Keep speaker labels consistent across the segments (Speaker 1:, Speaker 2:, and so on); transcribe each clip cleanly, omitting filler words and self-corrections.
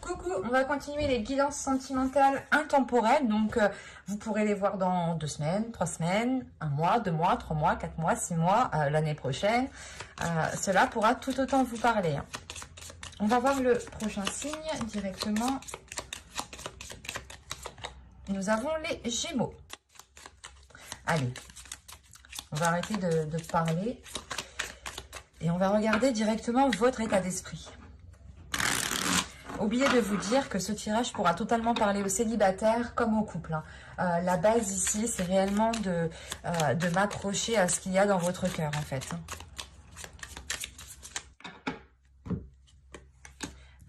Speaker 1: Coucou, on va continuer les guidances sentimentales intemporelles. Donc, vous pourrez les voir dans 2 semaines, 3 semaines, 1 mois, 2 mois, 3 mois, 4 mois, 6 mois, l'année prochaine. Cela pourra tout autant vous parler. On va voir le prochain signe directement. Nous avons les Gémeaux. Allez, on va arrêter de parler et on va regarder directement votre état d'esprit. Oubliez de vous dire que ce tirage pourra totalement parler aux célibataires comme aux couples. La base ici, c'est réellement de m'accrocher à ce qu'il y a dans votre cœur, en fait.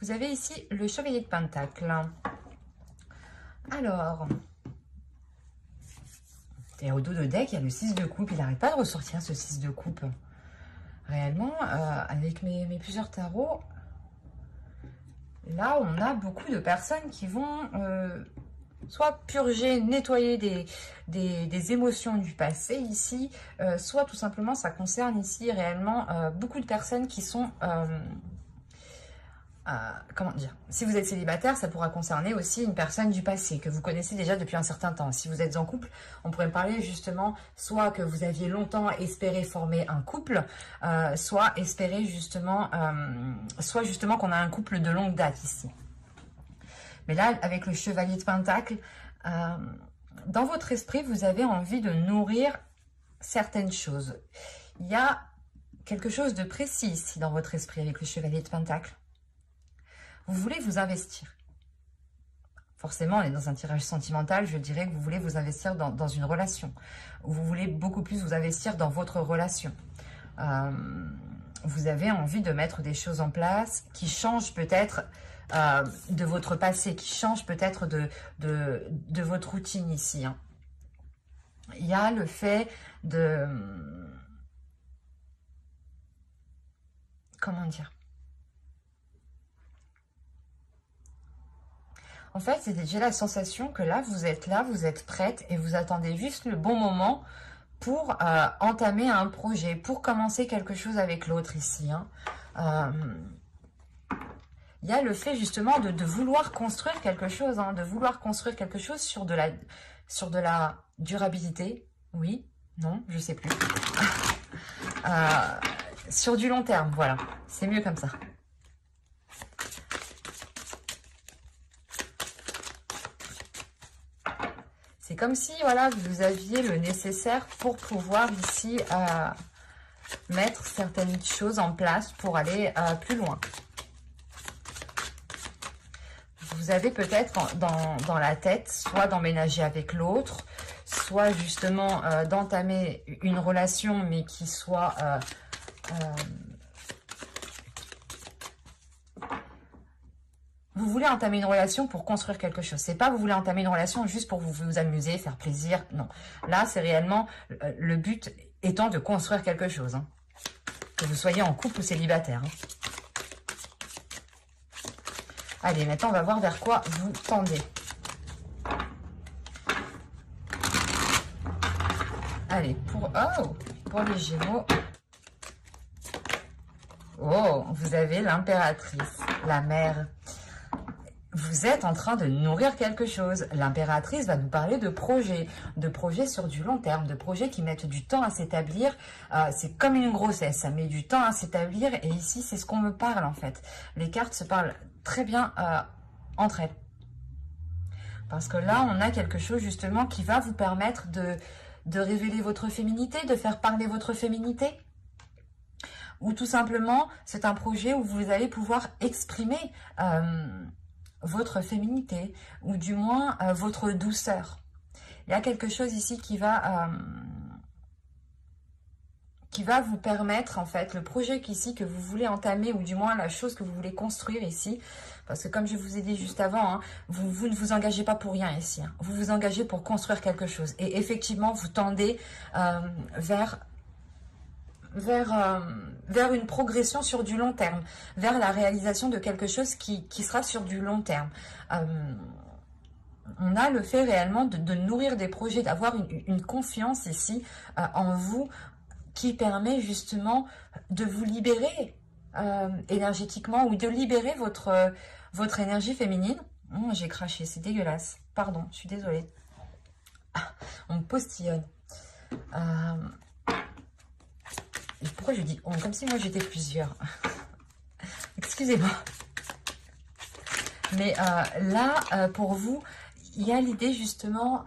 Speaker 1: Vous avez ici le chevalier de Pentacle. Alors, et au dos de deck, il y a le 6 de coupe. Il n'arrête pas de ressortir ce 6 de coupe. Réellement, avec mes plusieurs tarots... Là, on a beaucoup de personnes qui vont soit purger, nettoyer des émotions du passé ici, soit tout simplement, ça concerne ici réellement beaucoup de personnes qui sont... comment dire, si vous êtes célibataire, ça pourra concerner aussi une personne du passé que vous connaissez déjà depuis un certain temps. Si vous êtes en couple, on pourrait parler justement soit que vous aviez longtemps espéré former un couple, soit espérer justement, soit justement qu'on a un couple de longue date ici. Mais là, avec le chevalier de Pentacle, dans votre esprit, vous avez envie de nourrir certaines choses. Il y a quelque chose de précis ici dans votre esprit avec le chevalier de Pentacle. Vous voulez vous investir. Forcément, on est dans un tirage sentimental, je dirais que vous voulez vous investir dans une relation. Vous voulez beaucoup plus vous investir dans votre relation. Vous avez envie de mettre des choses en place qui changent peut-être de votre passé, qui changent peut-être de votre routine ici. Hein. Il y a le fait de... Comment dire ? En fait, c'est déjà la sensation que là, vous êtes prête et vous attendez juste le bon moment pour entamer un projet, pour commencer quelque chose avec l'autre ici. Hein. Il y a le fait justement de vouloir construire quelque chose, hein, de vouloir construire quelque chose sur de la durabilité. Oui, non, je sais plus. Sur du long terme, voilà, c'est mieux comme ça. C'est comme si, voilà, vous aviez le nécessaire pour pouvoir ici mettre certaines choses en place pour aller plus loin. Vous avez peut-être dans la tête, soit d'emménager avec l'autre, soit justement d'entamer une relation, mais qui soit... vous voulez entamer une relation pour construire quelque chose. C'est pas vous voulez entamer une relation juste pour vous amuser, faire plaisir. Non. Là, c'est réellement le but étant de construire quelque chose. Hein. Que vous soyez en couple ou célibataire. Hein. Allez, maintenant, on va voir vers quoi vous tendez. Allez, pour les Gémeaux. Oh, vous avez l'impératrice, la mère. Vous êtes en train de nourrir quelque chose. L'impératrice va nous parler de projets sur du long terme, de projets qui mettent du temps à s'établir. C'est comme une grossesse, ça met du temps à s'établir. Et ici, c'est ce qu'on me parle en fait. Les cartes se parlent très bien entre elles. Parce que là, on a quelque chose justement qui va vous permettre de révéler votre féminité, de faire parler votre féminité. Ou tout simplement, c'est un projet où vous allez pouvoir exprimer... votre féminité, ou du moins votre douceur. Il y a quelque chose ici qui va vous permettre, en fait, le projet ici que vous voulez entamer, ou du moins la chose que vous voulez construire ici, parce que comme je vous ai dit juste avant, hein, vous ne vous engagez pas pour rien ici, hein. Vous vous engagez pour construire quelque chose, et effectivement, vous tendez vers une progression sur du long terme, vers la réalisation de quelque chose qui sera sur du long terme. On a le fait réellement de nourrir des projets, d'avoir une confiance ici en vous qui permet justement de vous libérer énergétiquement, ou de libérer votre énergie féminine. J'ai craché, c'est dégueulasse. Pardon, je suis désolée. Ah, on me postillonne. Pourquoi je dis on? Comme si moi j'étais plusieurs. Excusez-moi. Mais là, pour vous, il y a l'idée justement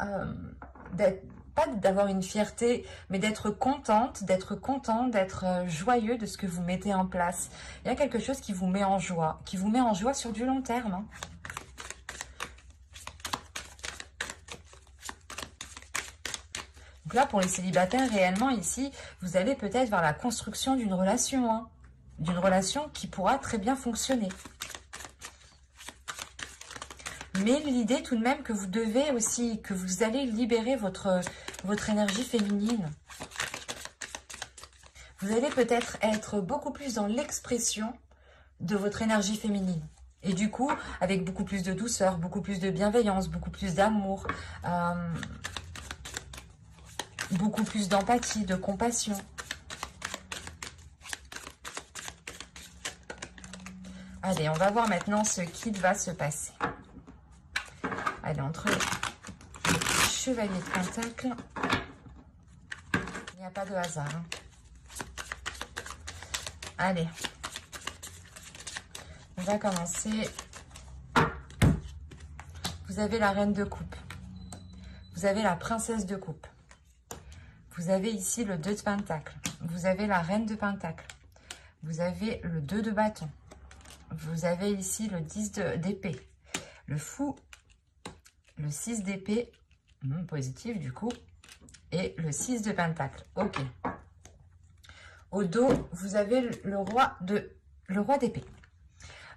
Speaker 1: pas d'avoir une fierté, mais d'être contente, d'être joyeux de ce que vous mettez en place. Il y a quelque chose qui vous met en joie, sur du long terme. Hein. Donc là, pour les célibataires, réellement, ici, vous allez peut-être vers la construction d'une relation. Hein. D'une relation qui pourra très bien fonctionner. Mais l'idée tout de même que vous devez aussi, que vous allez libérer votre énergie féminine. Vous allez peut-être être beaucoup plus dans l'expression de votre énergie féminine. Et du coup, avec beaucoup plus de douceur, beaucoup plus de bienveillance, beaucoup plus d'amour, beaucoup plus d'empathie, de compassion. Allez, on va voir maintenant ce qu'il va se passer. Allez, entre les chevaliers de Pentacle, il n'y a pas de hasard. Hein. Allez, on va commencer. Vous avez la reine de coupe. Vous avez la princesse de coupe. Vous avez ici le 2 de Pentacle. Vous avez la reine de Pentacle. Vous avez le 2 de bâton. Vous avez ici le 10 d'épée. Le fou. Le 6 d'épée, positif du coup, et le 6 de pentacle. Ok. Au dos, vous avez le roi d'épée.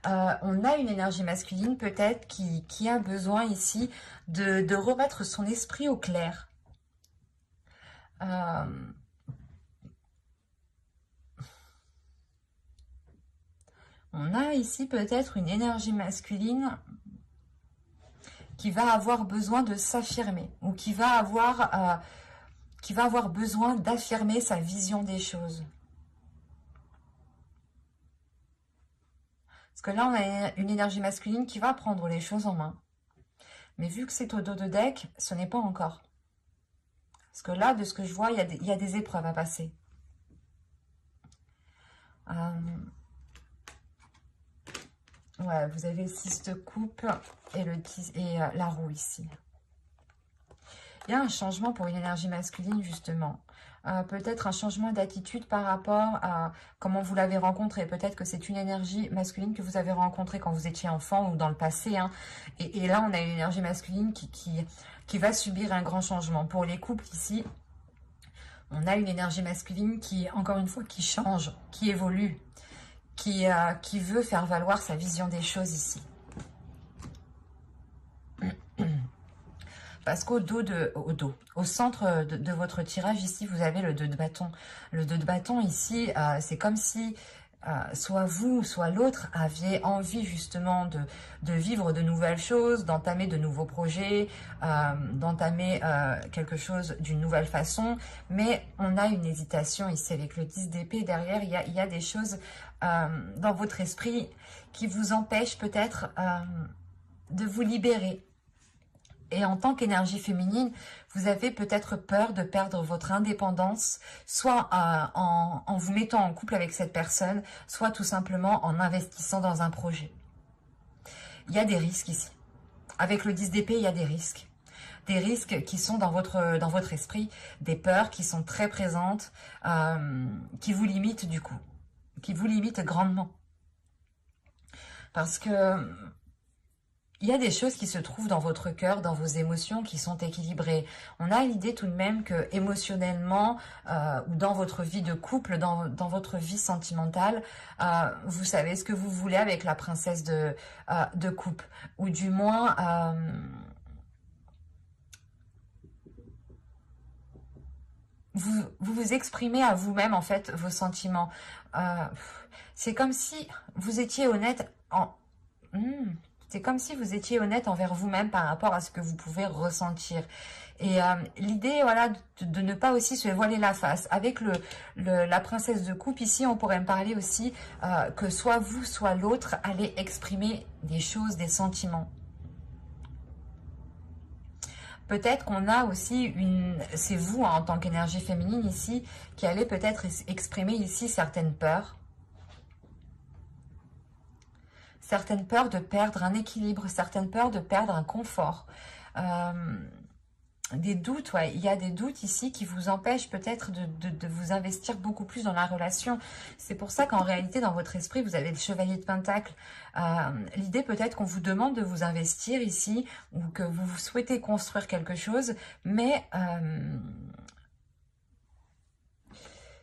Speaker 1: On a une énergie masculine peut-être qui a besoin ici de remettre son esprit au clair. On a ici peut-être une énergie masculine qui va avoir besoin de s'affirmer ou qui va avoir besoin d'affirmer sa vision des choses. Parce que là, on a une énergie masculine qui va prendre les choses en main. Mais vu que c'est au dos de deck, ce n'est pas encore. Parce que là, de ce que je vois, il y a des épreuves à passer. Ouais, vous avez le 6 de coupe et la roue ici. Il y a un changement pour une énergie masculine, justement. Peut-être un changement d'attitude par rapport à comment vous l'avez rencontré. Peut-être que c'est une énergie masculine que vous avez rencontrée quand vous étiez enfant ou dans le passé. Hein. Et là, on a une énergie masculine qui va subir un grand changement. Pour les couples ici, on a une énergie masculine qui, encore une fois, qui change, qui évolue, qui veut faire valoir sa vision des choses ici. Parce au centre de votre tirage ici, vous avez le 2 de bâton. Le 2 de bâton ici, c'est comme si soit vous, soit l'autre aviez envie justement de vivre de nouvelles choses, d'entamer de nouveaux projets, d'entamer quelque chose d'une nouvelle façon. Mais on a une hésitation ici avec le 10 d'épée. Derrière, il y a des choses dans votre esprit qui vous empêchent peut-être de vous libérer. Et en tant qu'énergie féminine, vous avez peut-être peur de perdre votre indépendance, soit en vous mettant en couple avec cette personne, soit tout simplement en investissant dans un projet. Il y a des risques ici. Avec le 10 d'épée, il y a des risques. Des risques qui sont dans votre esprit, des peurs qui sont très présentes, qui vous limitent du coup, qui vous limitent grandement. Parce que il y a des choses qui se trouvent dans votre cœur, dans vos émotions, qui sont équilibrées. On a l'idée tout de même que émotionnellement, ou dans votre vie de couple, dans votre vie sentimentale, vous savez ce que vous voulez avec la princesse de coupe. Ou du moins, vous exprimez à vous-même, en fait, vos sentiments. C'est comme si vous étiez honnête en... C'est comme si vous étiez honnête envers vous-même par rapport à ce que vous pouvez ressentir. Et l'idée, voilà, de ne pas aussi se voiler la face. Avec la princesse de coupe, ici, on pourrait me parler aussi que soit vous, soit l'autre allez exprimer des choses, des sentiments. Peut-être qu'on a aussi c'est vous hein, en tant qu'énergie féminine ici, qui allez peut-être exprimer ici certaines peurs. Certaines peurs de perdre un équilibre, certaines peurs de perdre un confort. Des doutes, ouais, il y a des doutes ici qui vous empêchent peut-être de vous investir beaucoup plus dans la relation. C'est pour ça qu'en réalité, dans votre esprit, vous avez le chevalier de Pentacle. L'idée peut-être qu'on vous demande de vous investir ici ou que vous souhaitez construire quelque chose, mais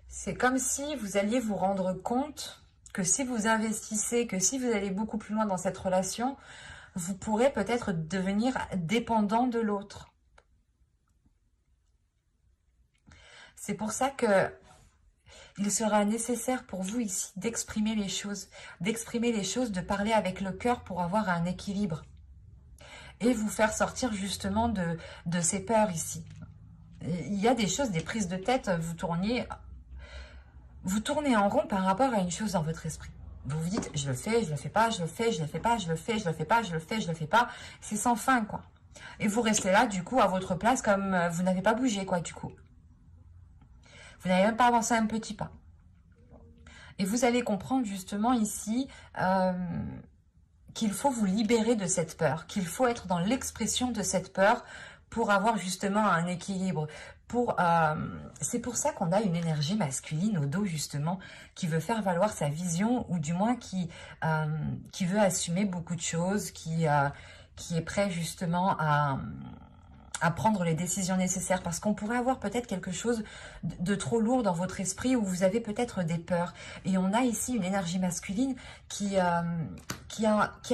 Speaker 1: c'est comme si vous alliez vous rendre compte que si vous investissez, que si vous allez beaucoup plus loin dans cette relation, vous pourrez peut-être devenir dépendant de l'autre. C'est pour ça que il sera nécessaire pour vous ici d'exprimer les choses, de parler avec le cœur pour avoir un équilibre et vous faire sortir justement de ces peurs ici. Il y a des choses, des prises de tête, vous tournez en rond par rapport à une chose dans votre esprit. Vous vous dites, je le fais, je le fais pas, je le fais, je le fais pas, je le fais, je le fais pas, je le fais, je le fais pas. C'est sans fin, quoi. Et vous restez là, du coup, à votre place, comme vous n'avez pas bougé, quoi, du coup. Vous n'avez même pas avancé un petit pas. Et vous allez comprendre justement ici qu'il faut vous libérer de cette peur, qu'il faut être dans l'expression de cette peur pour avoir justement un équilibre. C'est pour ça qu'on a une énergie masculine au dos justement, qui veut faire valoir sa vision ou du moins qui veut assumer beaucoup de choses, qui est prêt justement à prendre les décisions nécessaires, parce qu'on pourrait avoir peut-être quelque chose de trop lourd dans votre esprit où vous avez peut-être des peurs. Et on a ici une énergie masculine qui a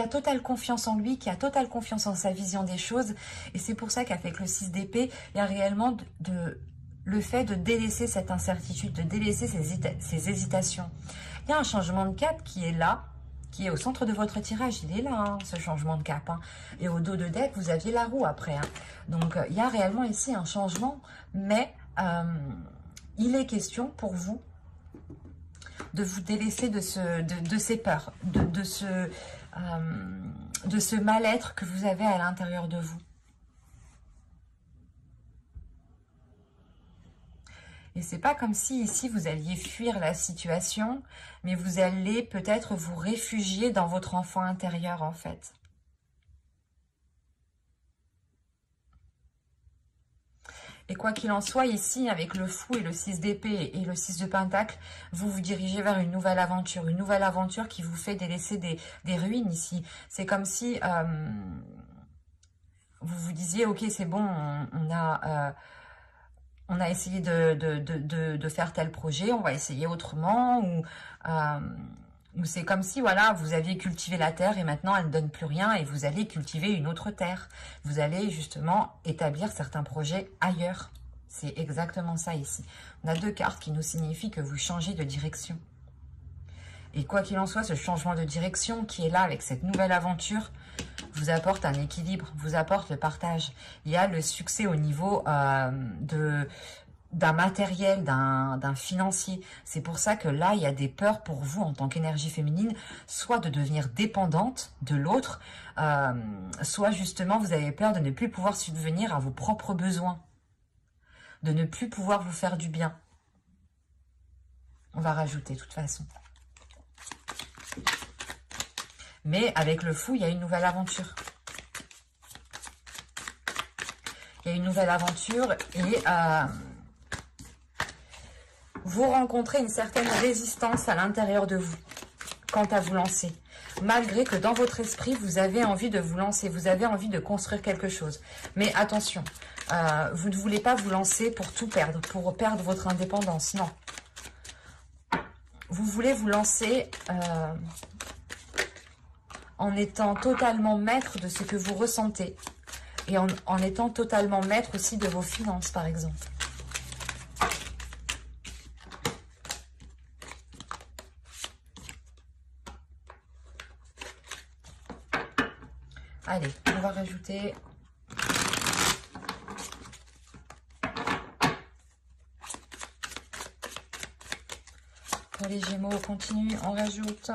Speaker 1: totale confiance en lui, qui a totale confiance en sa vision des choses. Et c'est pour ça qu'avec le 6 d'épée, il y a réellement le fait de délaisser cette incertitude, de délaisser ces hésitations. Il y a un changement de cap qui est là, qui est au centre de votre tirage. Il est là, hein, ce changement de cap. Hein. Et au dos de deck, vous aviez la roue après. Hein. Donc, il y a réellement ici un changement, mais il est question pour vous de vous délaisser de ces peurs, de ce mal-être que vous avez à l'intérieur de vous. Et c'est pas comme si ici vous alliez fuir la situation, mais vous allez peut-être vous réfugier dans votre enfant intérieur en fait. Et quoi qu'il en soit, ici, avec le fou et le 6 d'épée et le 6 de pentacle, vous vous dirigez vers une nouvelle aventure qui vous fait délaisser des ruines ici. C'est comme si vous vous disiez, ok, c'est bon, on a essayé de faire tel projet, on va essayer autrement, ou c'est comme si, voilà, vous aviez cultivé la terre et maintenant elle ne donne plus rien et vous allez cultiver une autre terre. Vous allez justement établir certains projets ailleurs. C'est exactement ça ici. On a 2 cartes qui nous signifient que vous changez de direction. Et quoi qu'il en soit, ce changement de direction qui est là avec cette nouvelle aventure vous apporte un équilibre, vous apporte le partage. Il y a le succès au niveau d'un matériel, d'un financier. C'est pour ça que là, il y a des peurs pour vous en tant qu'énergie féminine, soit de devenir dépendante de l'autre, soit justement vous avez peur de ne plus pouvoir subvenir à vos propres besoins, de ne plus pouvoir vous faire du bien. On va rajouter de toute façon. Mais avec le fou, il y a une nouvelle aventure. Il y a une nouvelle aventure et vous rencontrez une certaine résistance à l'intérieur de vous quant à vous lancer. Malgré que dans votre esprit, vous avez envie de vous lancer, vous avez envie de construire quelque chose. Mais attention, vous ne voulez pas vous lancer pour tout perdre, pour perdre votre indépendance, non. Vous voulez vous lancer en étant totalement maître de ce que vous ressentez et en étant totalement maître aussi de vos finances, par exemple. Allez, on va rajouter... Pour les Gémeaux, on continue, on rajoute...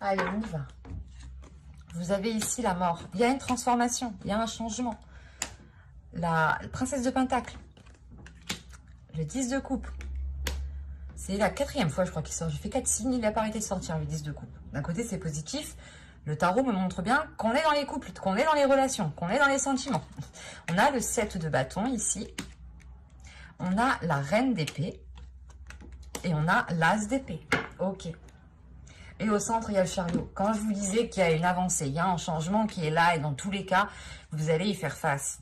Speaker 1: Allez, on y va. Vous avez ici la mort. Il y a une transformation, il y a un changement. La princesse de Pentacle. Le 10 de coupe. C'est la 4e fois, je crois, qu'il sort. J'ai fait 4 signes, il n'a pas arrêté de sortir, le 10 de coupe. D'un côté, c'est positif. Le tarot me montre bien qu'on est dans les couples, qu'on est dans les relations, qu'on est dans les sentiments. On a le 7 de bâton ici. On a la reine d'épée. Et on a l'as d'épée. Ok. Et au centre, il y a le chariot. Quand je vous disais qu'il y a une avancée, il y a un changement qui est là. Et dans tous les cas, vous allez y faire face.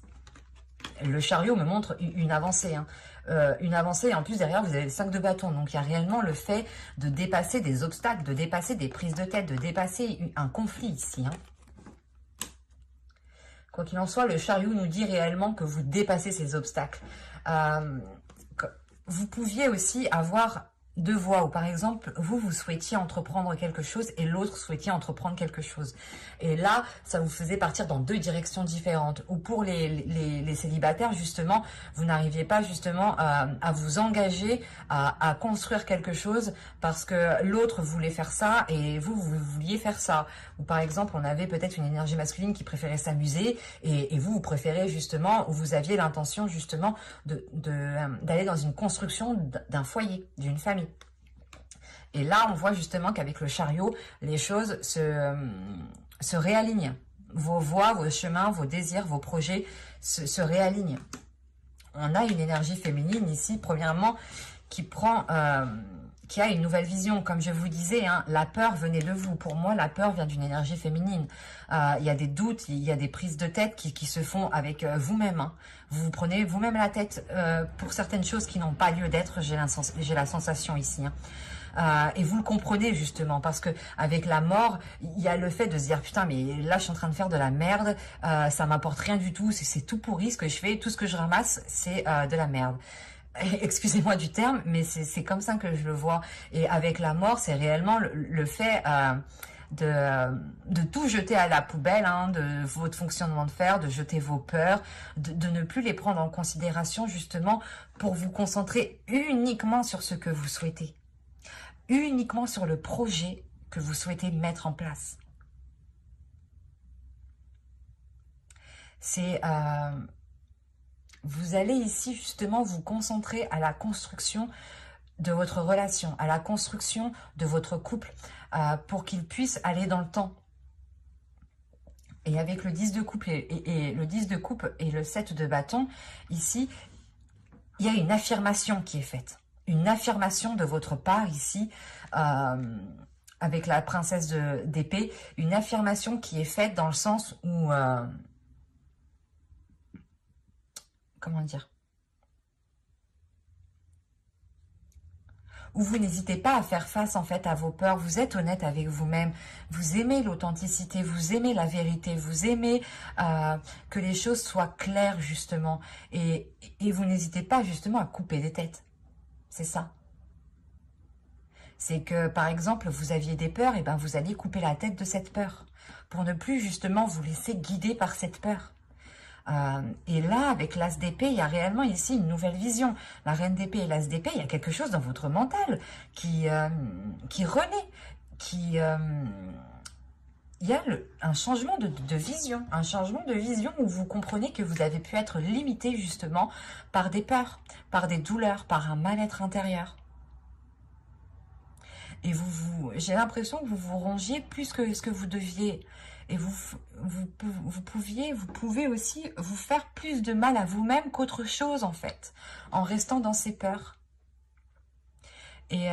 Speaker 1: Le chariot me montre une avancée. Hein. Une avancée, et en plus, derrière, vous avez le 5 de bâton. Donc, il y a réellement le fait de dépasser des obstacles, de dépasser des prises de tête, de dépasser un conflit ici. Hein. Quoi qu'il en soit, le chariot nous dit réellement que vous dépassez ces obstacles. Vous pouviez aussi avoir... deux voies où, par exemple, vous souhaitiez entreprendre quelque chose et l'autre souhaitait entreprendre quelque chose. Et là, ça vous faisait partir dans deux directions différentes. Ou pour les célibataires, justement, vous n'arriviez pas justement à vous engager, à construire quelque chose parce que l'autre voulait faire ça et vous vouliez faire ça. Ou par exemple, on avait peut-être une énergie masculine qui préférait s'amuser et vous préférez justement, ou vous aviez l'intention justement d'aller dans une construction d'un foyer, d'une famille. Et là, on voit justement qu'avec le chariot, les choses se réalignent. Vos voies, vos chemins, vos désirs, vos projets se réalignent. On a une énergie féminine ici, premièrement, qui a une nouvelle vision. Comme je vous disais, hein, la peur venait de vous. Pour moi, la peur vient d'une énergie féminine. Il y a des doutes, il y a des prises de tête qui se font avec vous-même. Hein. Vous vous prenez vous-même la tête pour certaines choses qui n'ont pas lieu d'être. J'ai la sensation ici. Hein. Et vous le comprenez justement parce que avec la mort, il y a le fait de se dire putain mais là je suis en train de faire de la merde, ça m'apporte rien du tout, c'est tout pourri ce que je fais, tout ce que je ramasse c'est de la merde. Excusez-moi du terme, mais c'est comme ça que je le vois. Et avec la mort, c'est réellement le fait de tout jeter à la poubelle, hein, de votre fonctionnement de fer, de jeter vos peurs, de ne plus les prendre en considération justement pour vous concentrer uniquement sur ce que vous souhaitez. Uniquement sur le projet que vous souhaitez mettre en place. C'est... vous allez ici justement vous concentrer à la construction de votre relation, à la construction de votre couple, pour qu'il puisse aller dans le temps. Et avec le 10 de coupe et le 10 de coupe et le 7 de bâton, ici, il y a une affirmation qui est faite. Une affirmation de votre part ici, avec la princesse d'épée, une affirmation qui est faite dans le sens où, comment dire, où vous n'hésitez pas à faire face en fait à vos peurs, vous êtes honnête avec vous-même, vous aimez l'authenticité, vous aimez la vérité, vous aimez que les choses soient claires justement, et vous n'hésitez pas justement à couper des têtes. C'est ça. C'est que, par exemple, vous aviez des peurs, et ben vous allez couper la tête de cette peur. Pour ne plus, justement, vous laisser guider par cette peur. Et là, avec l'as d'épée, il y a réellement ici une nouvelle vision. La reine d'épée et l'as d'épée, il y a quelque chose dans votre mental qui renaît, il y a un changement de vision, un changement de vision où vous comprenez que vous avez pu être limité justement par des peurs, par des douleurs, par un mal-être intérieur. Et j'ai l'impression que vous vous rongiez plus que ce que vous deviez. Et vous pouvez aussi vous faire plus de mal à vous-même qu'autre chose en fait, en restant dans ces peurs. Et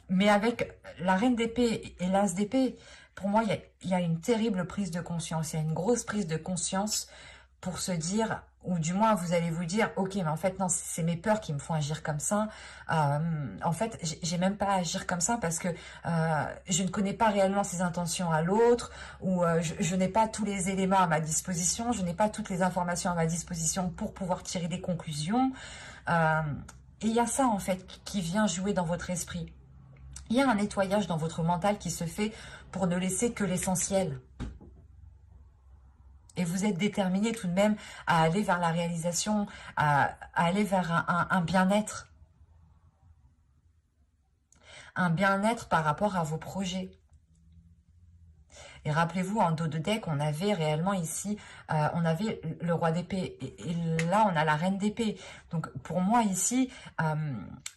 Speaker 1: mais avec la reine d'épée et l'as d'épée, pour moi, il y a une terrible prise de conscience. Il y a une grosse prise de conscience pour se dire, ou du moins vous allez vous dire, ok, mais en fait non, c'est mes peurs qui me font agir comme ça. En fait, j'ai même pas à agir comme ça parce que je ne connais pas réellement ses intentions à l'autre, ou je n'ai pas tous les éléments à ma disposition, je n'ai pas toutes les informations à ma disposition pour pouvoir tirer des conclusions. Et il y a ça en fait qui vient jouer dans votre esprit. Il y a un nettoyage dans votre mental qui se fait pour ne laisser que l'essentiel. Et vous êtes déterminé tout de même à aller vers la réalisation, à aller vers un bien-être. Un bien-être par rapport à vos projets. Et rappelez-vous, en dos de deck, on avait réellement ici, on avait le roi d'épée. Et là, on a la reine d'épée. Donc, pour moi, ici,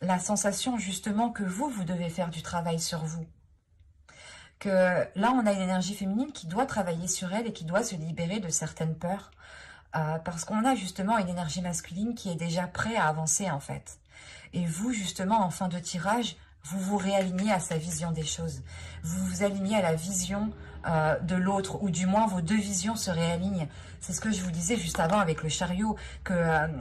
Speaker 1: la sensation, justement, que vous devez faire du travail sur vous. Que là, on a une énergie féminine qui doit travailler sur elle et qui doit se libérer de certaines peurs. Parce qu'on a, justement, une énergie masculine qui est déjà prête à avancer, en fait. Et vous, justement, en fin de tirage, vous vous réalignez à sa vision des choses. Vous vous alignez à la vision de l'autre, ou du moins vos deux visions se réalignent. C'est ce que je vous disais juste avant avec le chariot, que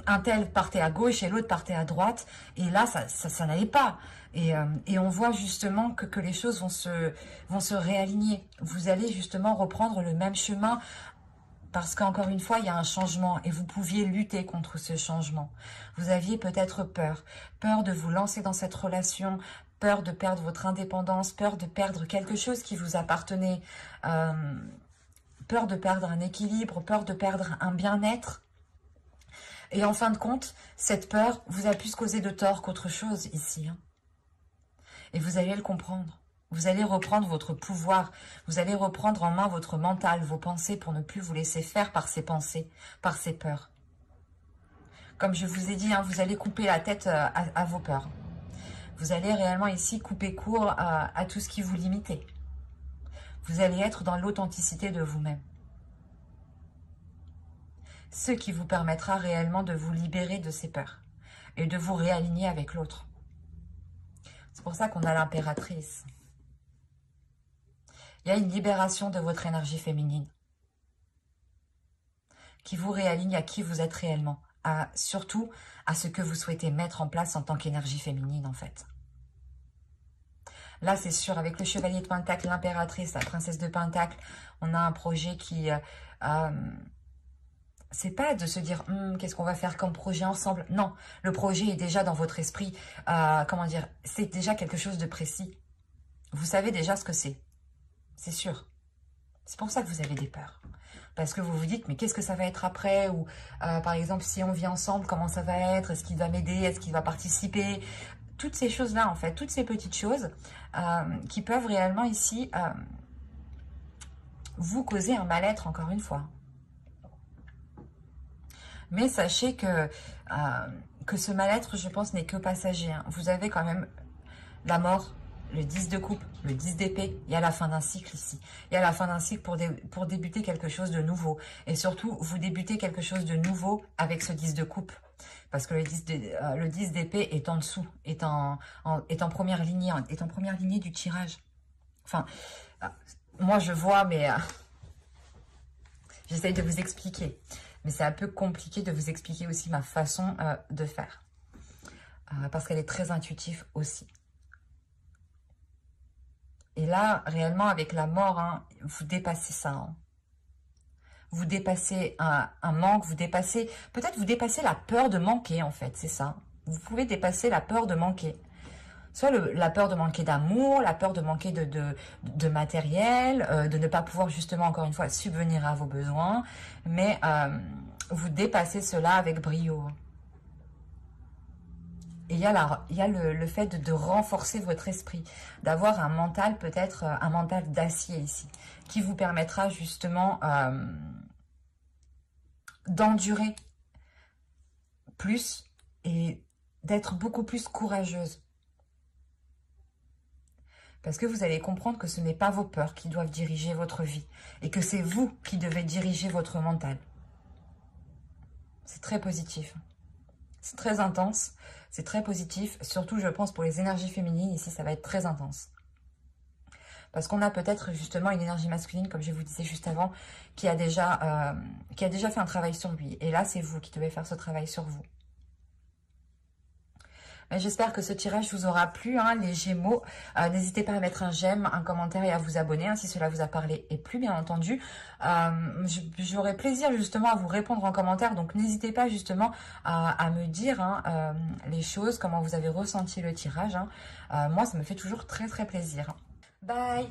Speaker 1: un tel partait à gauche et l'autre partait à droite, et là, ça n'allait pas. Et on voit justement que les choses vont se réaligner. Vous allez justement reprendre le même chemin, parce qu'encore une fois, il y a un changement et vous pouviez lutter contre ce changement. Vous aviez peut-être peur de vous lancer dans cette relation, peur de perdre votre indépendance, peur de perdre quelque chose qui vous appartenait, peur de perdre un équilibre, peur de perdre un bien-être. Et en fin de compte, cette peur vous a plus causé de tort qu'autre chose ici. Et vous allez le comprendre. Vous allez reprendre votre pouvoir, vous allez reprendre en main votre mental, vos pensées pour ne plus vous laisser faire par ces pensées, par ces peurs. Comme je vous ai dit, vous allez couper la tête à vos peurs. Vous allez réellement ici couper court à tout ce qui vous limitait. Vous allez être dans l'authenticité de vous-même. Ce qui vous permettra réellement de vous libérer de ces peurs et de vous réaligner avec l'autre. C'est pour ça qu'on a l'impératrice. Il y a une libération de votre énergie féminine qui vous réaligne à qui vous êtes réellement, surtout à ce que vous souhaitez mettre en place en tant qu'énergie féminine en fait. Là, c'est sûr, avec le chevalier de Pentacle, l'impératrice, la princesse de Pentacle, on a un projet qui... c'est pas de se dire qu'est-ce qu'on va faire comme projet ensemble. Non, le projet est déjà dans votre esprit. Comment dire, c'est déjà quelque chose de précis. Vous savez déjà ce que c'est. C'est sûr. C'est pour ça que vous avez des peurs. Parce que vous vous dites, mais qu'est-ce que ça va être après? Ou par exemple, si on vit ensemble, comment ça va être? Est-ce qu'il va m'aider? Est-ce qu'il va participer? Toutes ces choses-là, en fait, toutes ces petites choses qui peuvent réellement ici vous causer un mal-être, encore une fois. Mais sachez que ce mal-être, je pense, n'est que passager. Vous avez quand même la mort, le 10 de coupe, le 10 d'épée. Il y a la fin d'un cycle ici. Il y a la fin d'un cycle pour débuter quelque chose de nouveau. Et surtout, vous débutez quelque chose de nouveau avec ce 10 de coupe. Parce que le 10 d'épée est en dessous, est en première lignée du tirage. Enfin, moi je vois, mais j'essaye de vous expliquer. Mais c'est un peu compliqué de vous expliquer aussi ma façon de faire. Parce qu'elle est très intuitive aussi. Et là, réellement, avec la mort, vous dépassez ça. Vous dépassez un manque, peut-être vous dépassez la peur de manquer, en fait, c'est ça. Vous pouvez dépasser la peur de manquer. Soit la peur de manquer d'amour, la peur de manquer de matériel, de ne pas pouvoir justement, encore une fois, subvenir à vos besoins. Mais vous dépassez cela avec brio. Et il y a le fait de renforcer votre esprit, d'avoir un mental, peut-être un mental d'acier ici, qui vous permettra justement d'endurer plus et d'être beaucoup plus courageuse. Parce que vous allez comprendre que ce n'est pas vos peurs qui doivent diriger votre vie et que c'est vous qui devez diriger votre mental. C'est très positif. C'est très intense, c'est très positif. Surtout, je pense, pour les énergies féminines, ici, ça va être très intense. Parce qu'on a peut-être justement une énergie masculine, comme je vous disais juste avant, qui a déjà fait un travail sur lui. Et là, c'est vous qui devez faire ce travail sur vous. J'espère que ce tirage vous aura plu, hein, les Gémeaux. N'hésitez pas à mettre un j'aime, un commentaire et à vous abonner, hein, si cela vous a parlé et plu, bien entendu. J'aurai plaisir justement à vous répondre en commentaire, donc n'hésitez pas justement à me dire, hein, les choses, comment vous avez ressenti le tirage, hein. Moi, ça me fait toujours très très plaisir. Bye!